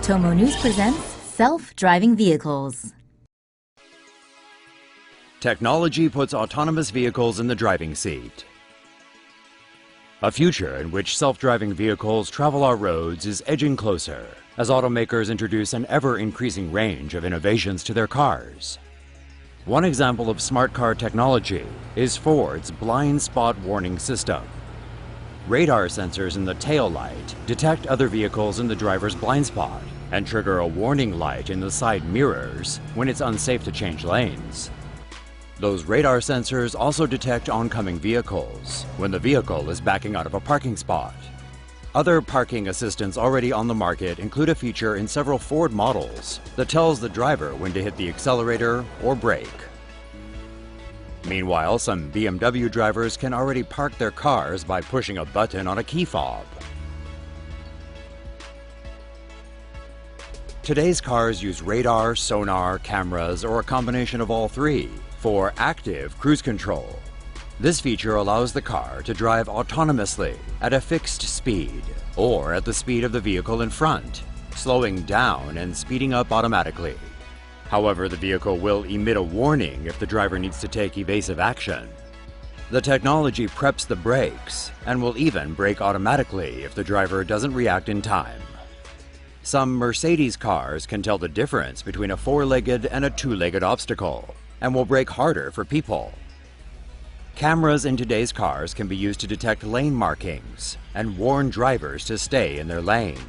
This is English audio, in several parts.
TomoNews presents Self-Driving Vehicles. Technology puts autonomous vehicles in the driving seat. A future in which self-driving vehicles travel our roads is edging closer as automakers introduce an ever-increasing range of innovations to their cars. One example of smart car technology is Ford's blind spot warning system. Radar sensors in the tail light detect other vehicles in the driver's blind spot and trigger a warning light in the side mirrors when it's unsafe to change lanes. Those radar sensors also detect oncoming vehicles when the vehicle is backing out of a parking spot. Other parking assistants already on the market include a feature in several Ford models that tells the driver when to hit the accelerator or brake. Meanwhile, some BMW drivers can already park their cars by pushing a button on a key fob. Today's cars use radar, sonar, cameras, or a combination of all three for active cruise control. This feature allows the car to drive autonomously at a fixed speed or at the speed of the vehicle in front, slowing down and speeding up automatically. However, the vehicle will emit a warning if the driver needs to take evasive action. The technology preps the brakes and will even brake automatically if the driver doesn't react in time. Some Mercedes cars can tell the difference between a four-legged and a two-legged obstacle and will brake harder for people. Cameras in today's cars can be used to detect lane markings and warn drivers to stay in their lane.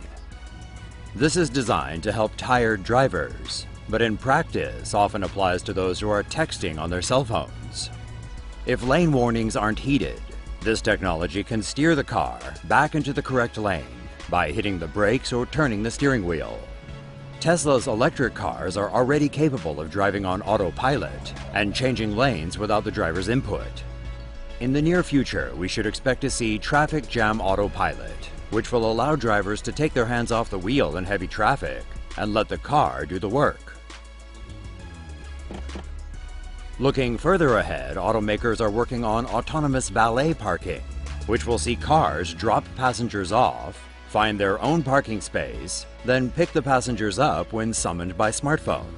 This is designed to help tired drivers, but in practice often applies to those who are texting on their cell phones. If lane warnings aren't heeded, this technology can steer the car back into the correct lane by hitting the brakes or turning the steering wheel. Tesla's electric cars are already capable of driving on autopilot and changing lanes without the driver's input. In the near future, we should expect to see traffic jam autopilot, which will allow drivers to take their hands off the wheel in heavy traffic and let the car do the work. Looking further ahead, automakers are working on autonomous valet parking, which will see cars drop passengers off, find their own parking space, then pick the passengers up when summoned by smartphone.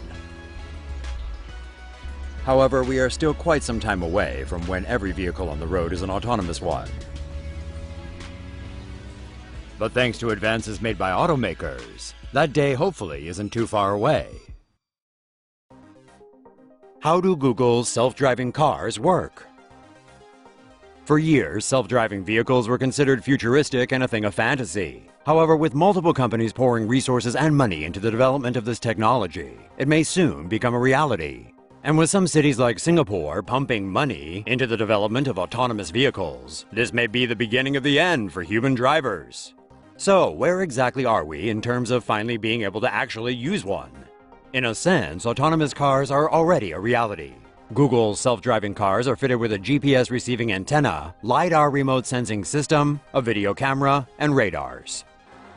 However, we are still quite some time away from when every vehicle on the road is an autonomous one. But thanks to advances made by automakers, that day hopefully isn't too far away. How do Google's self-driving cars work? For years, self-driving vehicles were considered futuristic and a thing of fantasy. However, with multiple companies pouring resources and money into the development of this technology, it may soon become a reality. And with some cities like Singapore pumping money into the development of autonomous vehicles, this may be the beginning of the end for human drivers. So, where exactly are we in terms of finally being able to actually use one? In a sense, autonomous cars are already a reality. Google's self-driving cars are fitted with a GPS receiving antenna, LiDAR remote sensing system, a video camera, and radars.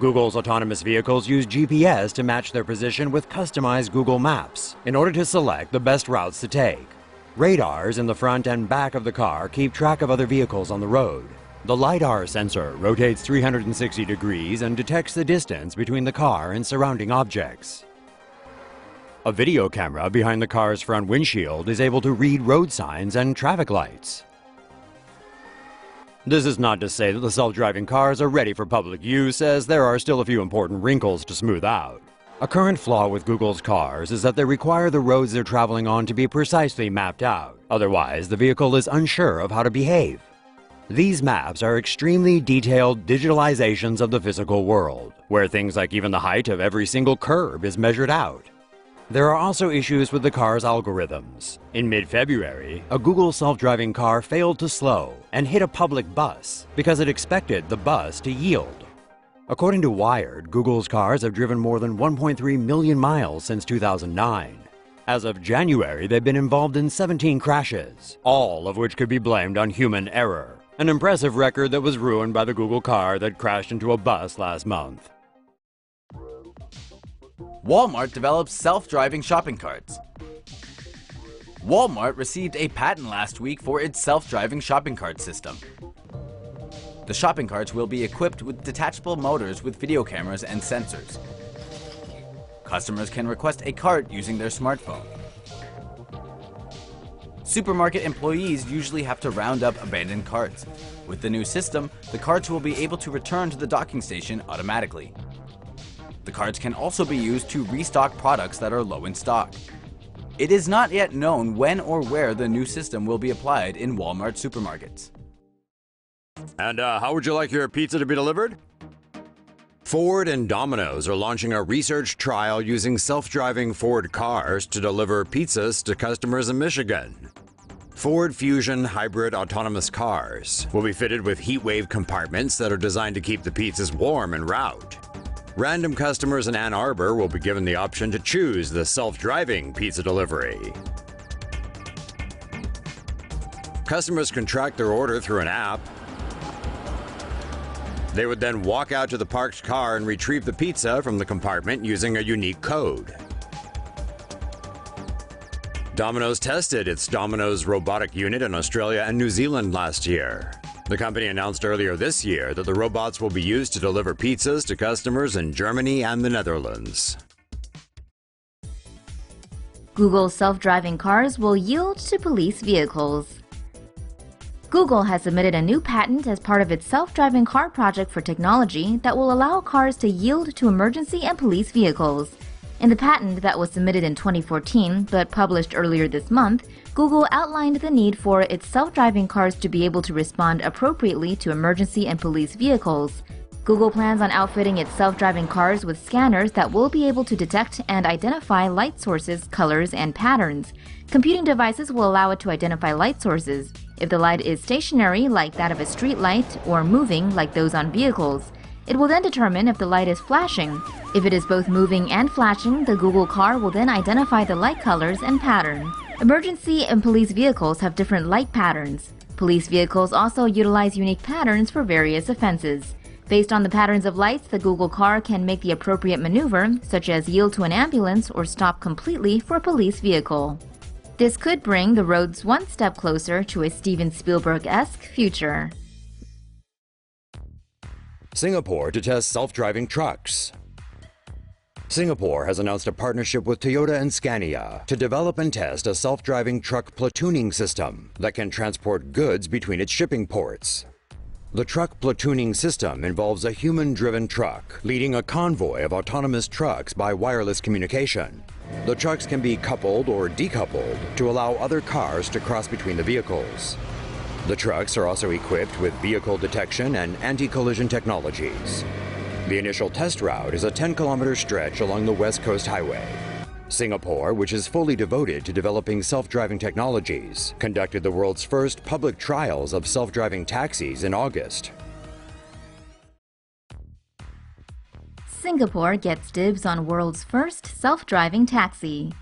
Google's autonomous vehicles use GPS to match their position with customized Google Maps in order to select the best routes to take. Radars in the front and back of the car keep track of other vehicles on the road. The LiDAR sensor rotates 360 degrees and detects the distance between the car and surrounding objects. A video camera behind the car's front windshield is able to read road signs and traffic lights. This is not to say that the self-driving cars are ready for public use, as there are still a few important wrinkles to smooth out. A current flaw with Google's cars is that they require the roads they're traveling on to be precisely mapped out. Otherwise, the vehicle is unsure of how to behave. These maps are extremely detailed digitalizations of the physical world, where things like even the height of every single curb is measured out. There are also issues with the car's algorithms. In mid-February, a Google self-driving car failed to slow and hit a public bus because it expected the bus to yield. According to Wired, Google's cars have driven more than 1.3 million miles since 2009. As of January, they've been involved in 17 crashes, all of which could be blamed on human error. An impressive record that was ruined by the Google car that crashed into a bus last month. Walmart develops self-driving shopping carts. Walmart received a patent last week for its self-driving shopping cart system. The shopping carts will be equipped with detachable motors with video cameras and sensors. Customers can request a cart using their smartphone. Supermarket employees usually have to round up abandoned carts. With the new system, the carts will be able to return to the docking station automatically. The carts can also be used to restock products that are low in stock. It is not yet known when or where the new system will be applied in Walmart supermarkets. And how would you like your pizza to be delivered? Ford and Domino's are launching a research trial using self-driving Ford cars to deliver pizzas to customers in Michigan. Ford Fusion hybrid autonomous cars will be fitted with heatwave compartments that are designed to keep the pizzas warm en route. Random customers in Ann Arbor will be given the option to choose the self-driving pizza delivery. Customers can track their order through an app. They would then walk out to the parked car and retrieve the pizza from the compartment using a unique code. Domino's tested its Domino's robotic unit in Australia and New Zealand last year. The company announced earlier this year that the robots will be used to deliver pizzas to customers in Germany and the Netherlands. Google's self-driving cars will yield to police vehicles. Google has submitted a new patent as part of its self-driving car project for technology that will allow cars to yield to emergency and police vehicles. In the patent that was submitted in 2014 but published earlier this month, Google outlined the need for its self-driving cars to be able to respond appropriately to emergency and police vehicles. Google plans on outfitting its self-driving cars with scanners that will be able to detect and identify light sources, colors, and patterns. Computing devices will allow it to identify light sources. If the light is stationary, like that of a street light, or moving, like those on vehicles, it will then determine if the light is flashing. If it is both moving and flashing, the Google car will then identify the light colors and pattern. Emergency and police vehicles have different light patterns. Police vehicles also utilize unique patterns for various offenses. Based on the patterns of lights, the Google car can make the appropriate maneuver, such as yield to an ambulance or stop completely for a police vehicle. This could bring the roads one step closer to a Steven Spielberg-esque future. Singapore to test self-driving trucks. Singapore has announced a partnership with Toyota and Scania to develop and test a self-driving truck platooning system that can transport goods between its shipping ports. The truck platooning system involves a human-driven truck leading a convoy of autonomous trucks by wireless communication. The trucks can be coupled or decoupled to allow other cars to cross between the vehicles. The trucks are also equipped with vehicle detection and anti-collision technologies. The initial test route is a 10-kilometer stretch along the West Coast Highway. Singapore, which is fully devoted to developing self-driving technologies, conducted the world's first public trials of self-driving taxis in August. Singapore gets dibs on world's first self-driving taxi.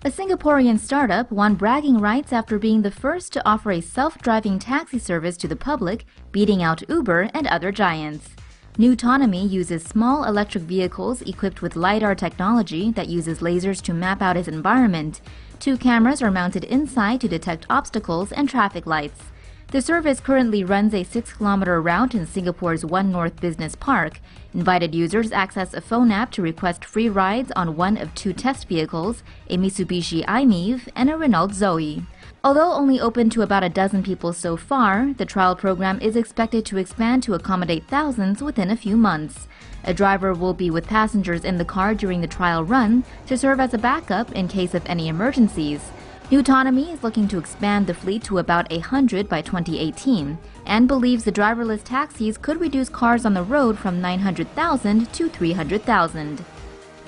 A Singaporean startup won bragging rights after being the first to offer a self-driving taxi service to the public, beating out Uber and other giants. Autonomy uses small electric vehicles equipped with LiDAR technology that uses lasers to map out its environment. 2 cameras are mounted inside to detect obstacles and traffic lights. The service currently runs a 6-kilometer route in Singapore's One North Business Park. Invited users access a phone app to request free rides on one of 2 test vehicles, a Mitsubishi i-MiEV and a Renault Zoe. Although only open to about a dozen people so far, the trial program is expected to expand to accommodate thousands within a few months. A driver will be with passengers in the car during the trial run to serve as a backup in case of any emergencies. Autonomy is looking to expand the fleet to about 100 by 2018 and believes the driverless taxis could reduce cars on the road from 900,000 to 300,000.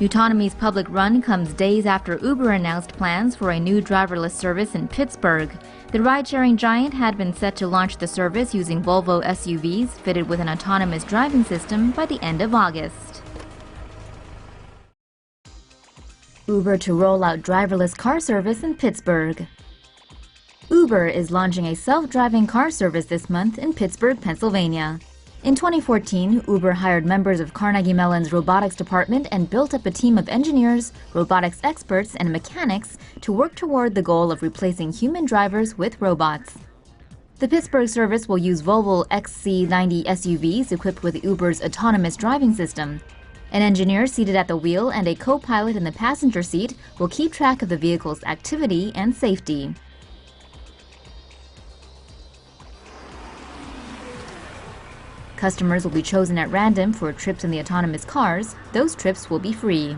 Autonomy's public run comes days after Uber announced plans for a new driverless service in Pittsburgh. The ride-sharing giant had been set to launch the service using Volvo SUVs fitted with an autonomous driving system by the end of August. Uber to roll out driverless car service in Pittsburgh. Uber is launching a self-driving car service this month in Pittsburgh, Pennsylvania. In 2014, Uber hired members of Carnegie Mellon's robotics department and built up a team of engineers, robotics experts, and mechanics to work toward the goal of replacing human drivers with robots. The Pittsburgh service will use Volvo XC90 SUVs equipped with Uber's autonomous driving system. An engineer seated at the wheel and a co-pilot in the passenger seat will keep track of the vehicle's activity and safety. Customers will be chosen at random for trips in the autonomous cars. Those trips will be free.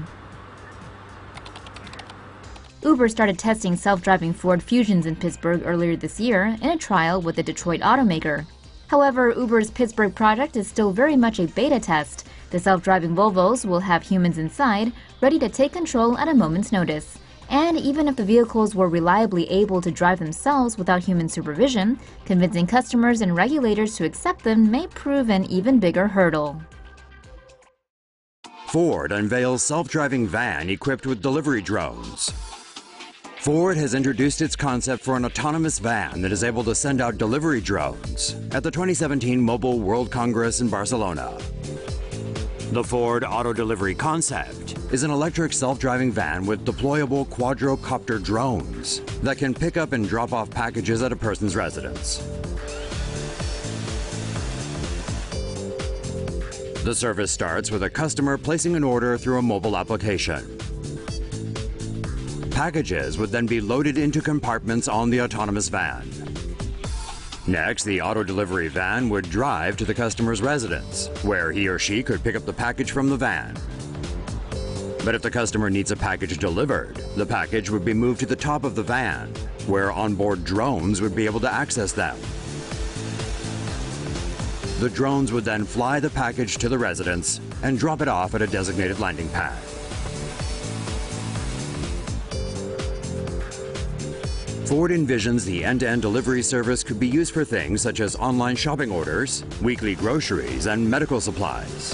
Uber started testing self-driving Ford Fusions in Pittsburgh earlier this year in a trial with the Detroit automaker. However, Uber's Pittsburgh project is still very much a beta test. The self-driving Volvos will have humans inside, ready to take control at a moment's notice. And even if the vehicles were reliably able to drive themselves without human supervision, convincing customers and regulators to accept them may prove an even bigger hurdle. Ford unveils self-driving van equipped with delivery drones. Ford has introduced its concept for an autonomous van that is able to send out delivery drones at the 2017 Mobile World Congress in Barcelona. The Ford Auto Delivery concept is an electric self-driving van with deployable quadrocopter drones that can pick up and drop off packages at a person's residence. The service starts with a customer placing an order through a mobile application. Packages would then be loaded into compartments on the autonomous van. Next, the auto delivery van would drive to the customer's residence, where he or she could pick up the package from the van. But if the customer needs a package delivered, the package would be moved to the top of the van, where onboard drones would be able to access them. The drones would then fly the package to the residence and drop it off at a designated landing pad. Ford envisions the end-to-end delivery service could be used for things such as online shopping orders, weekly groceries, and medical supplies.